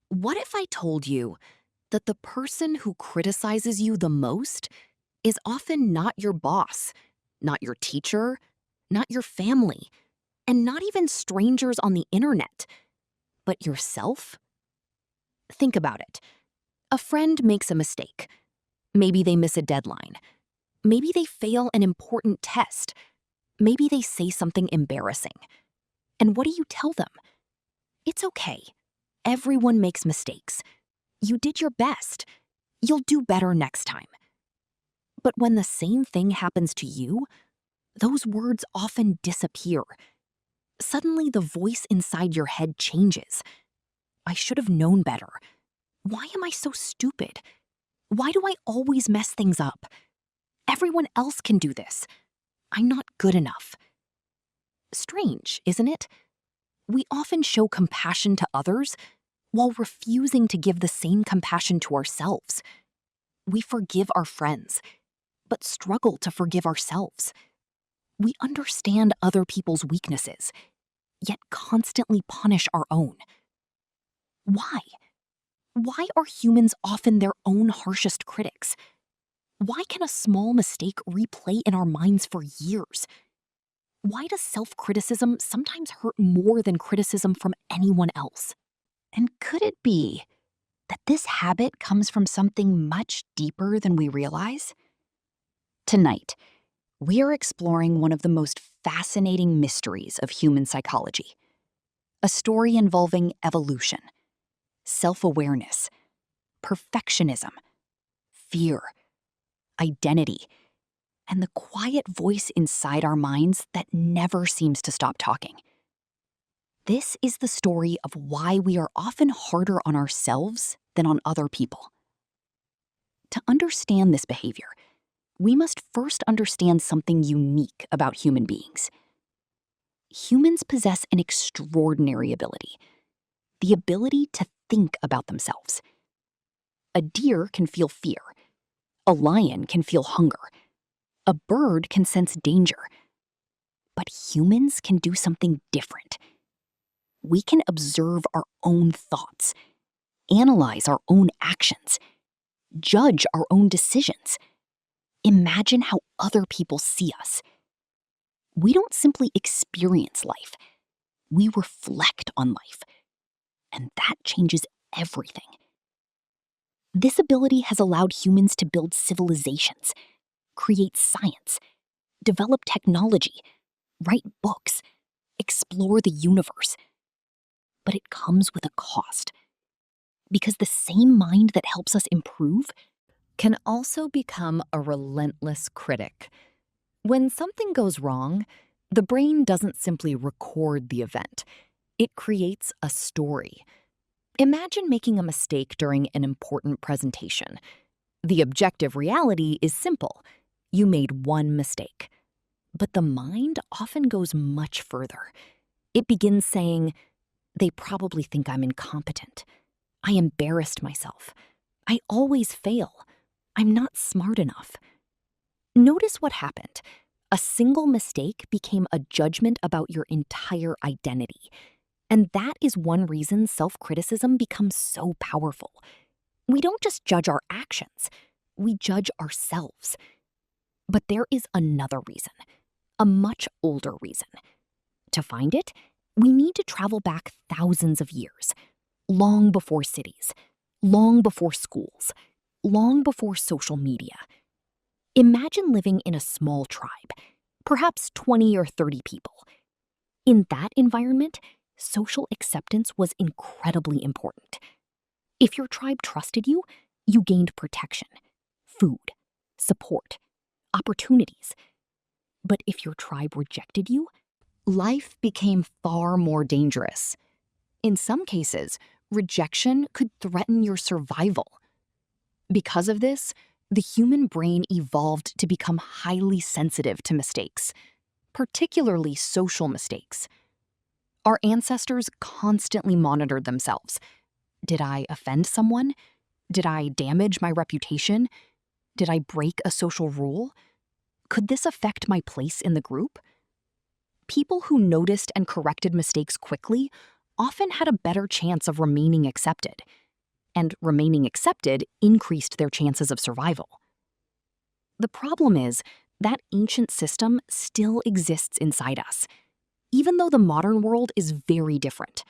What if I told you that the person who criticizes you the most is often not your boss, not your teacher, not your family, and not even strangers on the internet, but yourself? Think about it. A friend makes a mistake. Maybe they miss a deadline. Maybe they fail an important test. Maybe they say something embarrassing. And what do you tell them? It's okay. Everyone makes mistakes. You did your best. You'll do better next time. But when the same thing happens to you, those words often disappear. Suddenly, the voice inside your head changes. I should have known better. Why am I so stupid? Why do I always mess things up? Everyone else can do this. I'm not good enough. Strange, isn't it? We often show compassion to others while refusing to give the same compassion to ourselves. We forgive our friends, but struggle to forgive ourselves. We understand other people's weaknesses, yet constantly punish our own. Why? Why are humans often their own harshest critics? Why can a small mistake replay in our minds for years? Why does self-criticism sometimes hurt more than criticism from anyone else? And could it be that this habit comes from something much deeper than we realize? Tonight, we are exploring one of the most fascinating mysteries of human psychology. A story involving evolution, self-awareness, perfectionism, fear, identity, and the quiet voice inside our minds that never seems to stop talking. This is the story of why we are often harder on ourselves than on other people. To understand this behavior, we must first understand something unique about human beings. Humans possess an extraordinary ability, the ability to think about themselves. A deer can feel fear. A lion can feel hunger. A bird can sense danger. But humans can do something different. We can observe our own thoughts, analyze our own actions, judge our own decisions, imagine how other people see us. We don't simply experience life, we reflect on life. And that changes everything. This ability has allowed humans to build civilizations, create science, develop technology, write books, explore the universe. But it comes with a cost. Because the same mind that helps us improve Can also become a relentless critic. When something goes wrong, the brain doesn't simply record the event. It creates a story. Imagine making a mistake during an important presentation. The objective reality is simple. You made one mistake. But the mind often goes much further. It begins saying, they probably think I'm incompetent. I embarrassed myself. I always fail. I'm not smart enough. Notice what happened. A single mistake became a judgment about your entire identity. And that is one reason self-criticism becomes so powerful. We don't just judge our actions, we judge ourselves. But there is another reason, a much older reason. To find it, we need to travel back thousands of years, long before cities, long before schools, long before social media. Imagine living in a small tribe, perhaps 20 or 30 people. In that environment, social acceptance was incredibly important. If your tribe trusted you, you gained protection, food, support, opportunities. But if your tribe rejected you, life became far more dangerous. In some cases, rejection could threaten your survival. Because of this, the human brain evolved to become highly sensitive to mistakes, particularly social mistakes. Our ancestors constantly monitored themselves. Did I offend someone? Did I damage my reputation? Did I break a social rule? Could this affect my place in the group? People who noticed and corrected mistakes quickly often had a better chance of remaining accepted. and remaining accepted increased their chances of survival. The problem is that ancient system still exists inside us, even though the modern world is very different.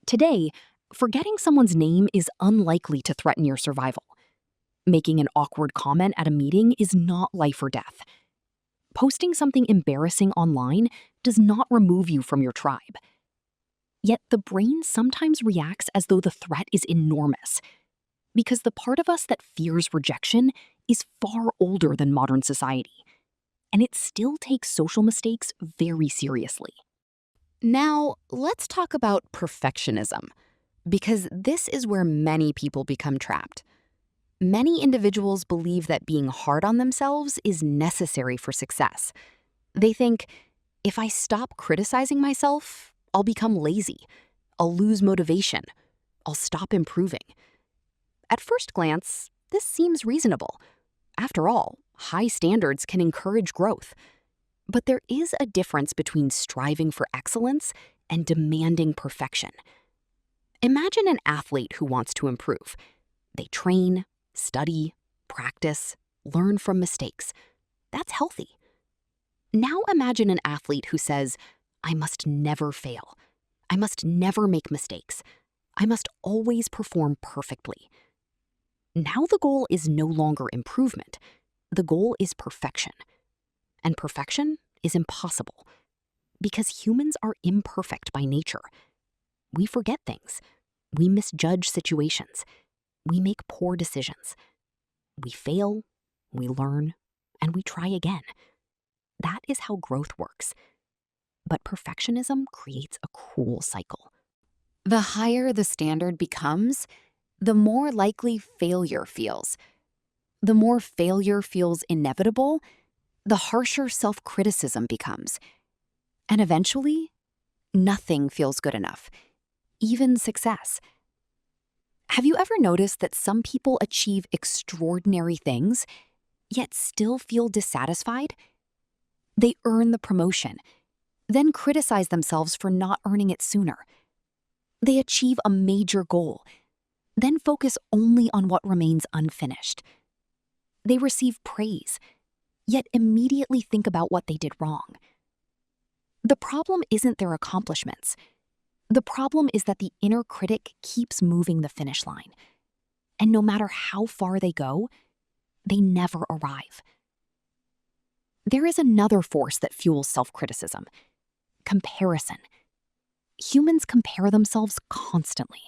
Today, forgetting someone's name is unlikely to threaten your survival. Making an awkward comment at a meeting is not life or death. Posting something embarrassing online does not remove you from your tribe. Yet the brain sometimes reacts as though the threat is enormous, because the part of us that fears rejection is far older than modern society, and it still takes social mistakes very seriously. Now, let's talk about perfectionism, because this is where many people become trapped. Many individuals believe that being hard on themselves is necessary for success. They think, if I stop criticizing myself, I'll become lazy, I'll lose motivation, I'll stop improving. At first glance, this seems reasonable. After all, high standards can encourage growth. But there is a difference between striving for excellence and demanding perfection. Imagine an athlete who wants to improve. They train, study, practice, learn from mistakes. That's healthy. Now imagine an athlete who says, I must never fail. I must never make mistakes. I must always perform perfectly. Now the goal is no longer improvement. The goal is perfection. And perfection is impossible, because humans are imperfect by nature. We forget things. We misjudge situations. We make poor decisions. We fail, we learn, and we try again. That is how growth works. But perfectionism creates a cruel cycle. The higher the standard becomes, the more likely failure feels. The more failure feels inevitable, the harsher self-criticism becomes. And eventually, nothing feels good enough, even success. Have you ever noticed that some people achieve extraordinary things, yet still feel dissatisfied? They earn the promotion, then criticize themselves for not earning it sooner. They achieve a major goal, then focus only on what remains unfinished. They receive praise, yet immediately think about what they did wrong. The problem isn't their accomplishments. The problem is that the inner critic keeps moving the finish line. And no matter how far they go, they never arrive. There is another force that fuels self-criticism: comparison. Humans compare themselves constantly.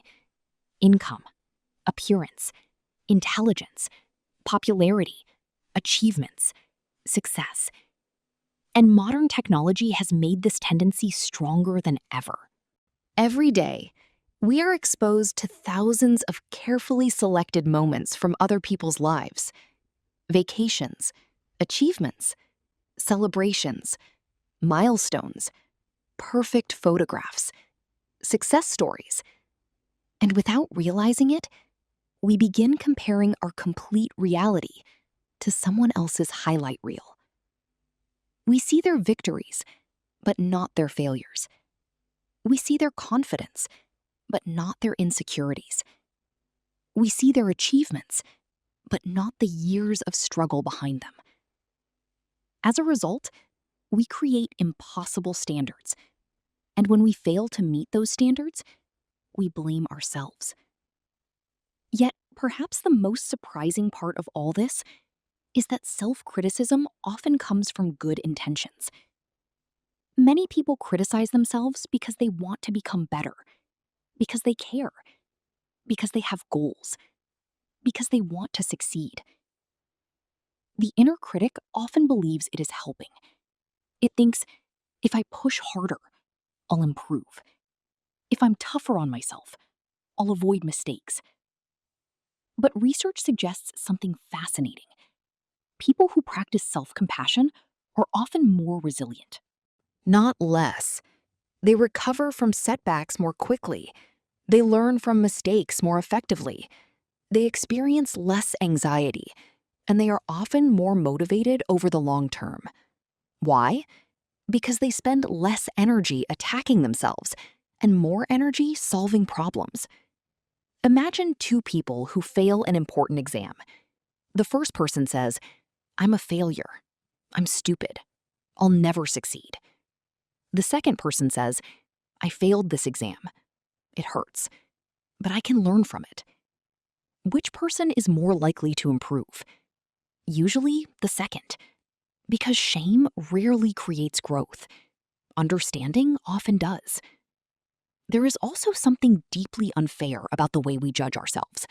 Income, appearance, intelligence, popularity, achievements, success. And modern technology has made this tendency stronger than ever. Every day, we are exposed to thousands of carefully selected moments from other people's lives. Vacations, achievements, celebrations, milestones, perfect photographs, success stories. And without realizing it, we begin comparing our complete reality to someone else's highlight reel. We see their victories, but not their failures. We see their confidence, but not their insecurities. We see their achievements, but not the years of struggle behind them. As a result, we create impossible standards. And when we fail to meet those standards, we blame ourselves. Yet, perhaps the most surprising part of all this is that self-criticism often comes from good intentions. Many people criticize themselves because they want to become better, because they care, because they have goals, because they want to succeed. The inner critic often believes it is helping. It thinks, if I push harder, I'll improve. If I'm tougher on myself, I'll avoid mistakes. But research suggests something fascinating. People who practice self-compassion are often more resilient. Not less. They recover from setbacks more quickly. They learn from mistakes more effectively. They experience less anxiety, and they are often more motivated over the long term. Why? Because they spend less energy attacking themselves and more energy solving problems. Imagine two people who fail an important exam. The first person says, "I'm a failure. I'm stupid. I'll never succeed." The second person says, "I failed this exam. It hurts, but I can learn from it." Which person is more likely to improve? Usually the second, because shame rarely creates growth. Understanding often does. There is also something deeply unfair about the way we judge ourselves.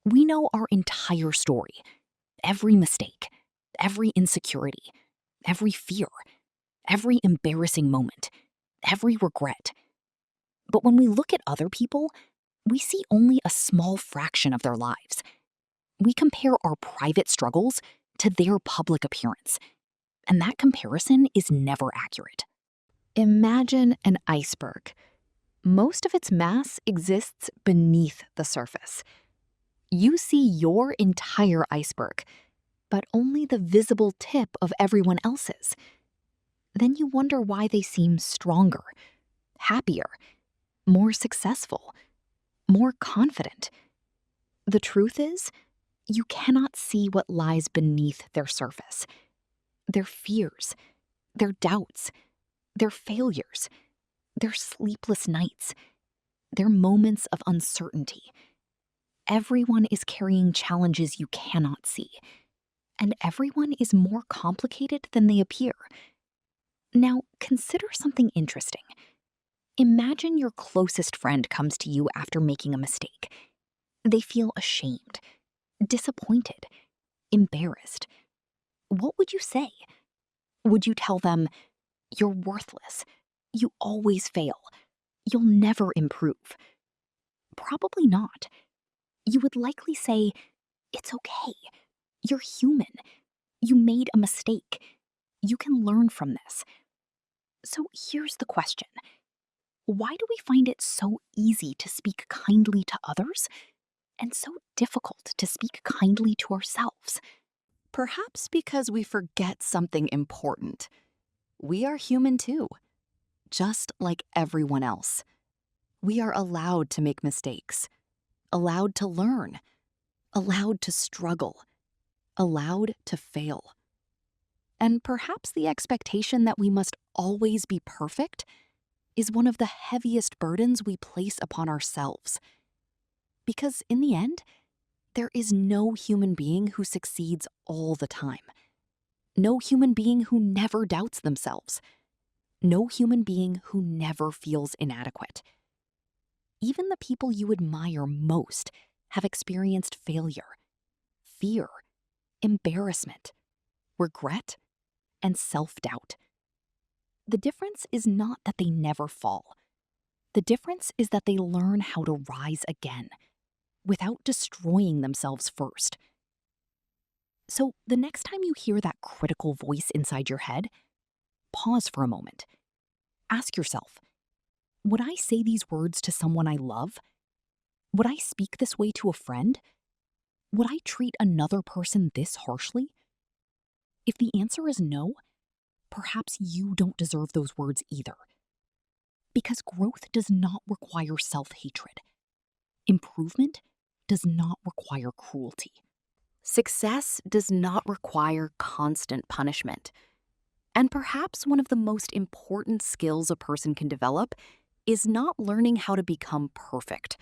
We know our entire story, every mistake, every insecurity, every fear, every embarrassing moment, every regret. But when we look at other people, we see only a small fraction of their lives. We compare our private struggles to their public appearance, and that comparison is never accurate. Imagine an iceberg. Most of its mass exists beneath the surface. You see your entire iceberg, but only the visible tip of everyone else's. Then you wonder why they seem stronger, happier, more successful, more confident. The truth is, you cannot see what lies beneath their surface. Their fears, their doubts, their failures, their sleepless nights, their moments of uncertainty. Everyone is carrying challenges you cannot see, and everyone is more complicated than they appear. Now, consider something interesting. Imagine your closest friend comes to you after making a mistake. They feel ashamed, disappointed, embarrassed. What would you say? Would you tell them, "You're worthless. You always fail. You'll never improve"? Probably not. You would likely say, "It's okay. You're human. You made a mistake. You can learn from this." So here's the question. Why do we find it so easy to speak kindly to others and so difficult to speak kindly to ourselves? Perhaps because we forget something important. We are human too, just like everyone else. We are allowed to make mistakes, allowed to learn, allowed to struggle, allowed to fail. And perhaps the expectation that we must always be perfect is one of the heaviest burdens we place upon ourselves. Because in the end, there is no human being who succeeds all the time. No human being who never doubts themselves. No human being who never feels inadequate. Even the people you admire most have experienced failure, fear, embarrassment, regret, and self-doubt. The difference is not that they never fall. The difference is that they learn how to rise again without destroying themselves first. So the next time you hear that critical voice inside your head, pause for a moment. Ask yourself, would I say these words to someone I love? Would I speak this way to a friend? Would I treat another person this harshly? If the answer is no, perhaps you don't deserve those words either. Because growth does not require self-hatred. Improvement does not require cruelty. Success does not require constant punishment. And perhaps one of the most important skills a person can develop is not learning how to become perfect,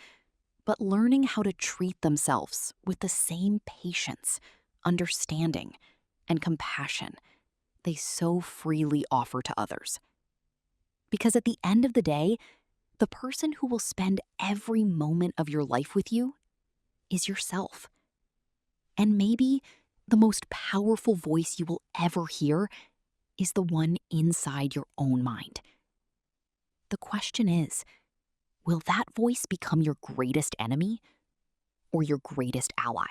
but learning how to treat themselves with the same patience, understanding, and compassion they so freely offer to others. Because at the end of the day, the person who will spend every moment of your life with you is yourself. And maybe the most powerful voice you will ever hear is the one inside your own mind. The question is, will that voice become your greatest enemy or your greatest ally?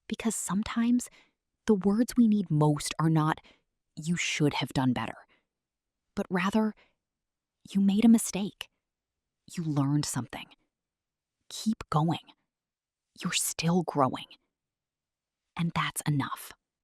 Because sometimes the words we need most are not, "You should have done better," but rather, "You made a mistake. You learned something. Keep going. You're still growing." And that's enough.